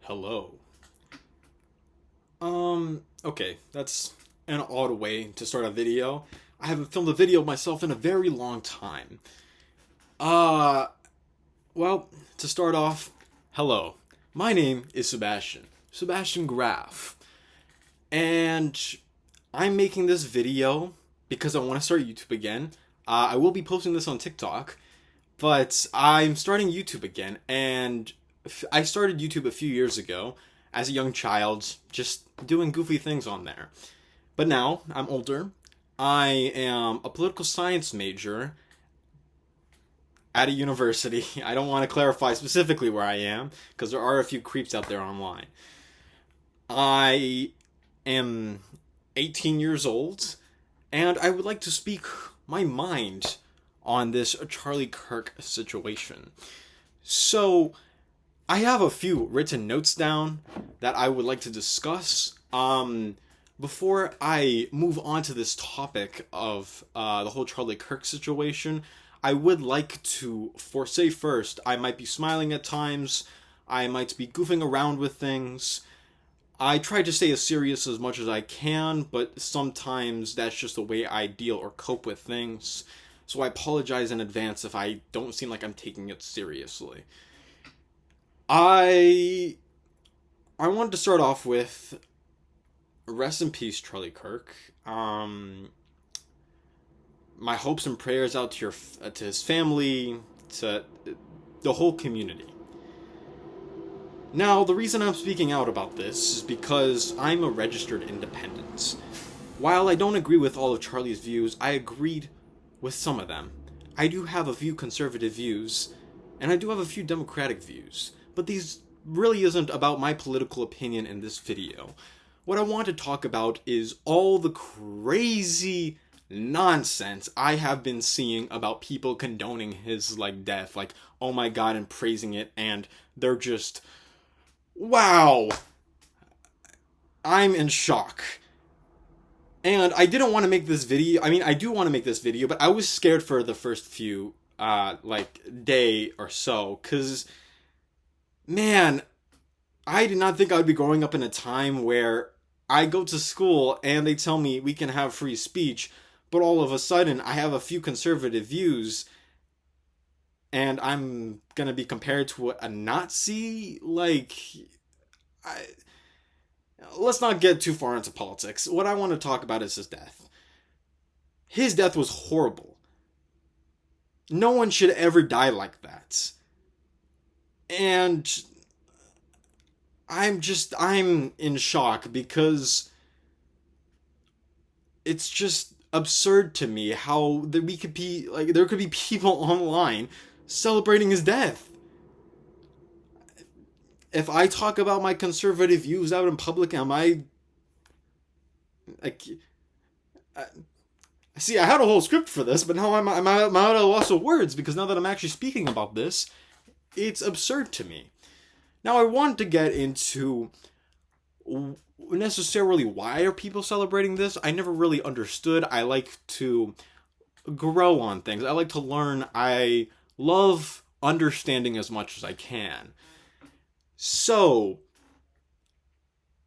Hello. Okay, that's an odd way to start a video. I haven't filmed a video of myself in a very long time. Uh, well, to start off, hello. My name is Sebastian Graff. And I'm making this video because I want to start YouTube again. I will be posting this on TikTok, but I'm starting YouTube again, and I started YouTube a few years ago as a young child, just doing goofy things on there. But now I'm older. I am a political science major at a university. I don't want to clarify specifically where I am because there are a few creeps out there online. I am 18 years old, and I would like to speak my mind on this Charlie Kirk situation. So, I have a few written notes down that I would like to discuss. Before I move on to this topic of the whole Charlie Kirk situation, I would like to say first, I might be smiling at times, I might be goofing around with things. I try to stay as serious as much as I can, but sometimes that's just the way I deal or cope with things. So I apologize in advance if I don't seem like I'm taking it seriously. I wanted to start off with rest in peace, Charlie Kirk. My hopes and prayers out to his family, to the whole community. Now, the reason I'm speaking out about this is because I'm a registered independent. While I don't agree with all of Charlie's views, I agreed with some of them. I do have a few conservative views, and I do have a few democratic views, but these really isn't about my political opinion in this video. What I want to talk about is all the crazy nonsense I have been seeing about people condoning his, death, oh my god, and praising it, and they're just, wow, I'm in shock. And I didn't want to make this video. I mean, I do want to make this video, but I was scared for the first few, day or so. Because, man, I did not think I would be growing up in a time where I go to school and they tell me we can have free speech, but all of a sudden I have a few conservative views and I'm going to be compared to a Nazi? Let's not get too far into politics. What I want to talk about is his death. His death was horrible. No one should ever die like that. And I'm in shock because it's just absurd to me how there could be people online celebrating his death. If I talk about my conservative views out in public, am I see, I had a whole script for this, but now I'm out of loss of words because now that I'm actually speaking about this, it's absurd to me. Now I want to get into necessarily why are people celebrating this. I never really understood. I like to grow on things. I like to learn. I love understanding as much as I can. So,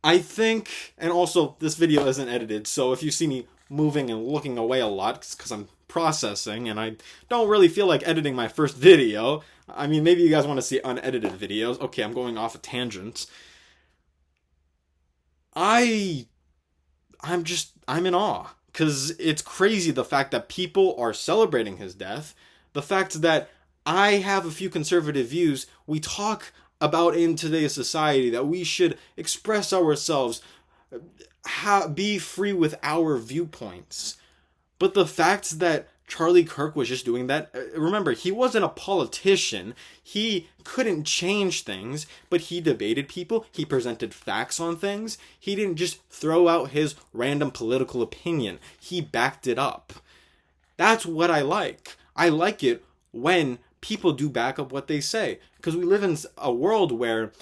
I think, and also this video isn't edited, so if you see me moving and looking away a lot, it's because I'm processing, and I don't really feel like editing my first video. I mean, maybe you guys want to see unedited videos. Okay, I'm going off a tangent. I'm in awe, because it's crazy the fact that people are celebrating his death, the fact that I have a few conservative views, we talk about in today's society that we should express ourselves, be free with our viewpoints. But the fact that Charlie Kirk was just doing that, remember, he wasn't a politician, he couldn't change things, but he debated people, he presented facts on things, he didn't just throw out his random political opinion, he backed it up. That's what I like. I like it when people do back up what they say. Because we live in a world where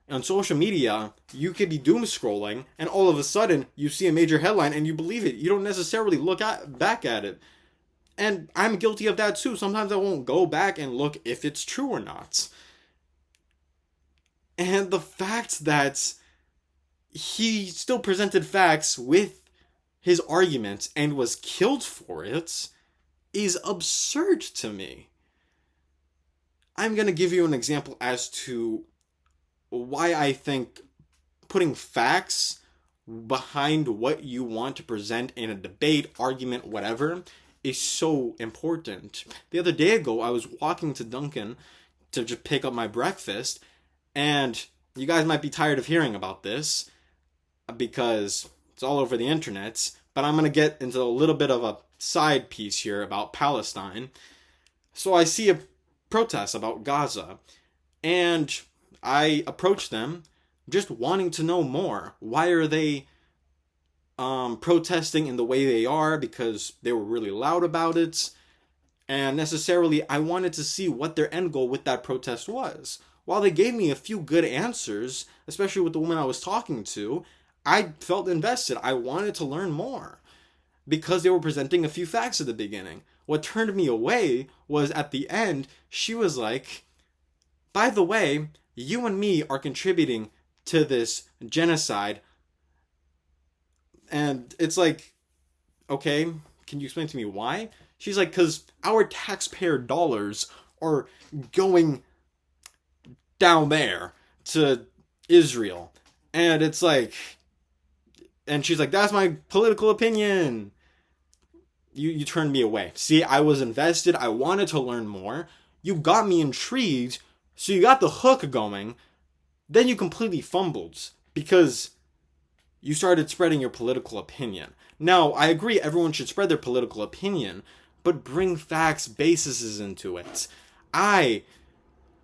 on social media, you could be doom scrolling, and all of a sudden, you see a major headline and you believe it. You don't necessarily look back at it. And I'm guilty of that too. Sometimes I won't go back and look if it's true or not. And the fact that he still presented facts with his arguments and was killed for it is absurd to me. I'm going to give you an example as to why I think putting facts behind what you want to present in a debate, argument, whatever, is so important. The other day ago, I was walking to Dunkin' to just pick up my breakfast, and you guys might be tired of hearing about this because it's all over the internet, but I'm going to get into a little bit of a side piece here about Palestine. So I see a protest about Gaza, and I approach them just wanting to know more. Why are they protesting in the way they are? Because they were really loud about it. And necessarily, I wanted to see what their end goal with that protest was. While they gave me a few good answers, especially with the woman I was talking to, I felt invested. I wanted to learn more because they were presenting a few facts at the beginning. What turned me away was at the end, she was like, by the way, you and me are contributing to this genocide. And it's like, okay, can you explain to me why? She's like, because our taxpayer dollars are going down there to Israel. And it's like, and she's like, that's my political opinion. You turned me away. See, I was invested. I wanted to learn more. You got me intrigued. So you got the hook going. Then you completely fumbled because you started spreading your political opinion. Now, I agree everyone should spread their political opinion, but bring facts, bases into it. I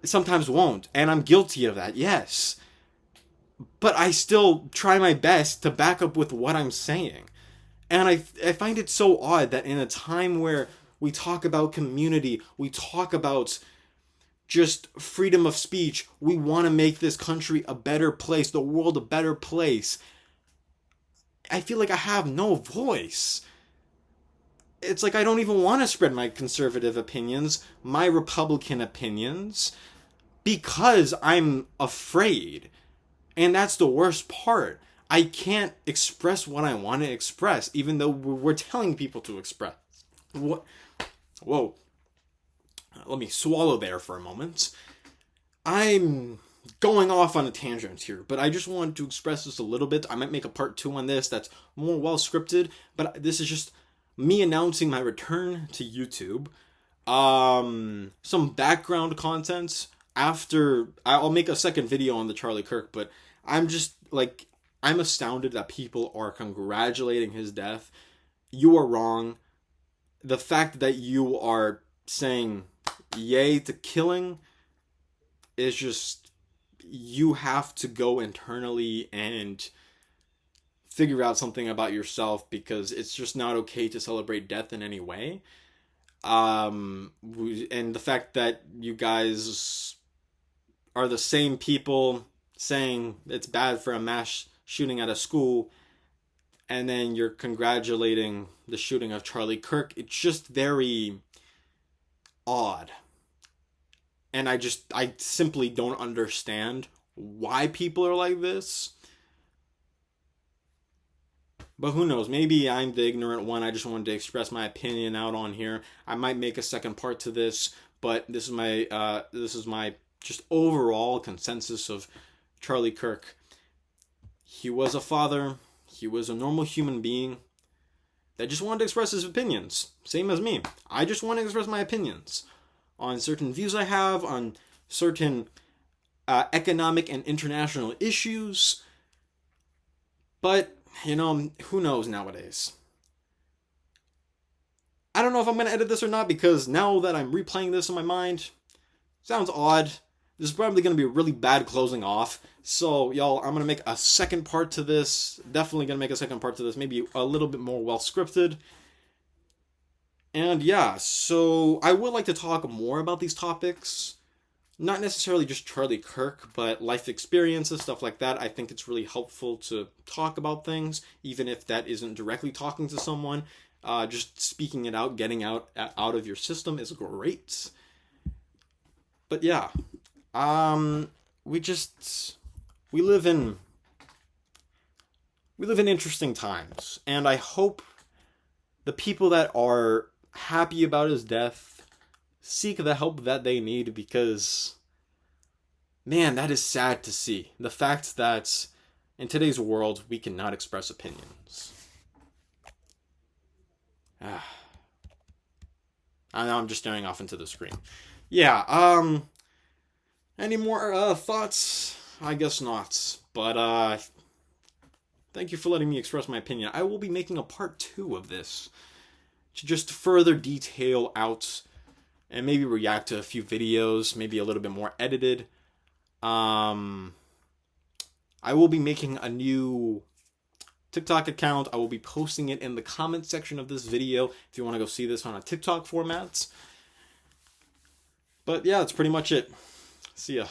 sometimes won't, and I'm guilty of that, yes. But I still try my best to back up with what I'm saying. And I find it so odd that in a time where we talk about community, we talk about just freedom of speech, we want to make this country a better place, the world a better place, I feel like I have no voice. It's like I don't even want to spread my conservative opinions, my Republican opinions, because I'm afraid. And that's the worst part. I can't express what I want to express, even though we're telling people to express. What? Whoa. Let me swallow there for a moment. I'm going off on a tangent here, but I just wanted to express this a little bit. I might make a part 2 on this that's more well scripted, but this is just me announcing my return to YouTube. Some background content after I'll make a second video on the Charlie Kirk, but I'm just like, I'm astounded that people are congratulating his death. You are wrong. The fact that you are saying yay to killing is just, you have to go internally and figure out something about yourself, because it's just not okay to celebrate death in any way. And the fact that you guys are the same people saying it's bad for a mass shooting at a school, and then you're congratulating the shooting of Charlie Kirk, it's just very odd. And I simply don't understand why people are like this. But who knows? Maybe I'm the ignorant one. I just wanted to express my opinion out on here. I might make a second part to this, but this is my just overall consensus of Charlie Kirk. He was a father. He was a normal human being that just wanted to express his opinions. Same as me. I just want to express my opinions on certain views I have, on certain economic and international issues. But, you know, who knows nowadays? I don't know if I'm going to edit this or not, because now that I'm replaying this in my mind, sounds odd. This is probably going to be a really bad closing off. So, y'all, I'm going to make a second part to this. Definitely going to make a second part to this. Maybe a little bit more well scripted. And yeah, so I would like to talk more about these topics. Not necessarily just Charlie Kirk, but life experiences, stuff like that. I think it's really helpful to talk about things, even if that isn't directly talking to someone. Just speaking it out, getting out of your system is great. But yeah, we live in interesting times, and I hope the people that are happy about his death seek the help that they need, because, man, that is sad to see. The fact that in today's world, we cannot express opinions. I'm just staring off into the screen. Yeah, any more thoughts? I guess not. But thank you for letting me express my opinion. I will be making a part 2 of this to just further detail out and maybe react to a few videos, maybe a little bit more edited. I will be making a new TikTok account. I will be posting it in the comment section of this video if you want to go see this on a TikTok format. But yeah, that's pretty much it. See ya.